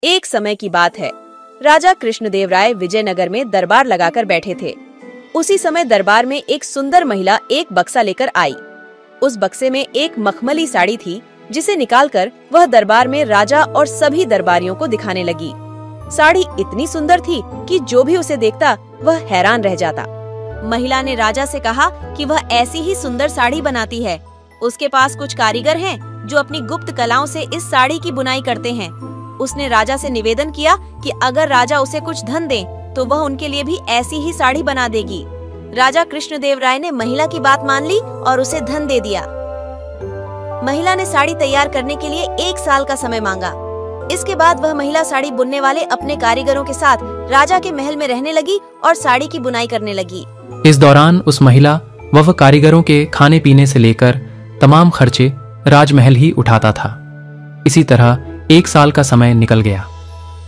एक समय की बात है। राजा कृष्णदेवराय विजयनगर में दरबार लगाकर बैठे थे। उसी समय दरबार में एक सुंदर महिला एक बक्सा लेकर आई। उस बक्से में एक मखमली साड़ी थी, जिसे निकालकर वह दरबार में राजा और सभी दरबारियों को दिखाने लगी। साड़ी इतनी सुंदर थी कि जो भी उसे देखता वह हैरान रह जाता। महिला ने राजा से कहा कि वह ऐसी ही सुंदर साड़ी बनाती है। उसके पास कुछ कारीगर हैं जो अपनी गुप्त कलाओं से इस साड़ी की बुनाई करते हैं। उसने राजा से निवेदन किया कि अगर राजा उसे कुछ धन दे तो वह उनके लिए भी ऐसी ही साड़ी बना देगी। राजा कृष्णदेवराय ने महिला की बात मान ली और उसे धन दे दिया। महिला ने साड़ी तैयार करने के लिए 1 साल का समय मांगा। इसके बाद वह महिला साड़ी बुनने वाले अपने कारीगरों के साथ राजा के महल में रहने लगी और साड़ी की बुनाई करने लगी। इस दौरान उस महिला वह कारीगरों के खाने पीने से लेकर तमाम खर्चे राजमहल ही उठाता था। इसी तरह 1 साल का समय निकल गया।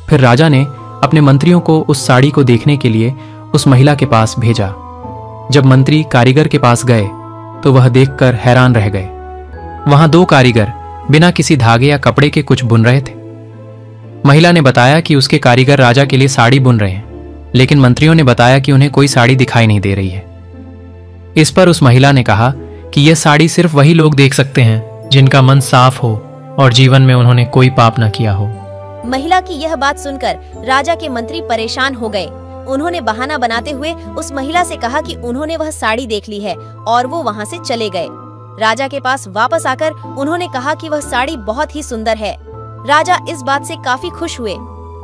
फिर राजा ने अपने मंत्रियों को उस साड़ी को देखने के लिए उस महिला के पास भेजा। जब मंत्री कारीगर के पास गए तो वह देखकर हैरान रह गए। वहां 2 कारीगर बिना किसी धागे या कपड़े के कुछ बुन रहे थे। महिला ने बताया कि उसके कारीगर राजा के लिए साड़ी बुन रहे हैं, लेकिन मंत्रियों ने बताया कि उन्हें कोई साड़ी दिखाई नहीं दे रही है। इस पर उस महिला ने कहा कि यह साड़ी सिर्फ वही लोग देख सकते हैं जिनका मन साफ हो और जीवन में उन्होंने कोई पाप न किया हो। महिला की यह बात सुनकर राजा के मंत्री परेशान हो गए। उन्होंने बहाना बनाते हुए उस महिला से कहा कि उन्होंने वह साड़ी देख ली है और वो वहाँ से चले गए। राजा के पास वापस आकर उन्होंने कहा कि वह साड़ी बहुत ही सुंदर है। राजा इस बात से काफी खुश हुए।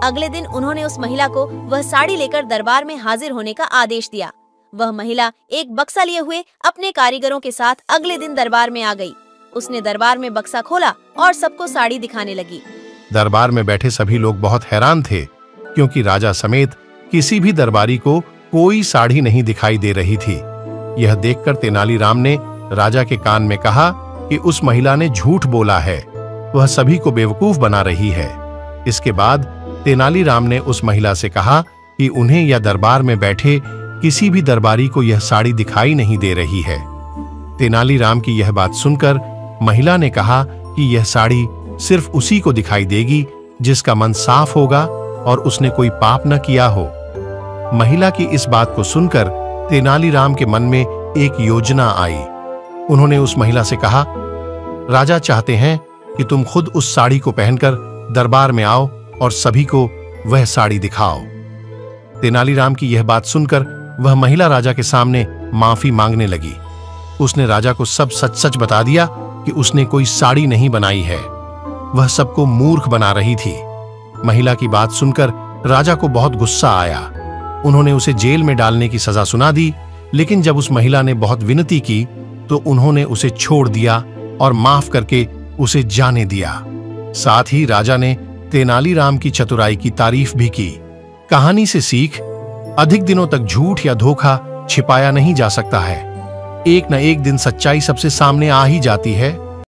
अगले दिन उन्होंने उस महिला को वह साड़ी लेकर दरबार में हाजिर होने का आदेश दिया। वह महिला एक बक्सा लिए हुए अपने कारीगरों के साथ अगले दिन दरबार में आ गई। उसने दरबार में बक्सा खोला और सबको साड़ी दिखाने लगी। दरबार में बैठे सभी लोग बहुत हैरान थे, क्योंकि राजा समेत किसी भी दरबारी को कोई साड़ी नहीं दिखाई दे रही थी। यह देखकर तेनालीराम ने राजा के कान में कहा कि उस महिला ने झूठ बोला है, वह सभी को बेवकूफ बना रही है। इसके बाद तेनालीराम ने उस महिला से कहा कि उन्हें या दरबार में बैठे किसी भी दरबारी को यह साड़ी दिखाई नहीं दे रही है। तेनालीराम की यह बात सुनकर महिला ने कहा कि यह साड़ी सिर्फ उसी को दिखाई देगी जिसका मन साफ होगा और उसने कोई पाप न किया हो। महिला की इस बात को सुनकर तेनालीराम के मन में एक योजना आई। उन्होंने उस महिला से कहा, राजा चाहते हैं कि तुम खुद उस साड़ी को पहनकर दरबार में आओ और सभी को वह साड़ी दिखाओ। तेनालीराम की यह बात सुनकर वह महिला राजा के सामने माफी मांगने लगी। उसने राजा को सब सच सच बता दिया कि उसने कोई साड़ी नहीं बनाई है, वह सबको मूर्ख बना रही थी। महिला की बात सुनकर राजा को बहुत गुस्सा आया। उन्होंने उसे जेल में डालने की सजा सुना दी, लेकिन जब उस महिला ने बहुत विनती की तो उन्होंने उसे छोड़ दिया और माफ करके उसे जाने दिया। साथ ही राजा ने तेनालीराम की चतुराई की तारीफ भी की। कहानी से सीख, अधिक दिनों तक झूठ या धोखा छिपाया नहीं जा सकता है। एक न एक दिन सच्चाई सबसे सामने आ ही जाती है।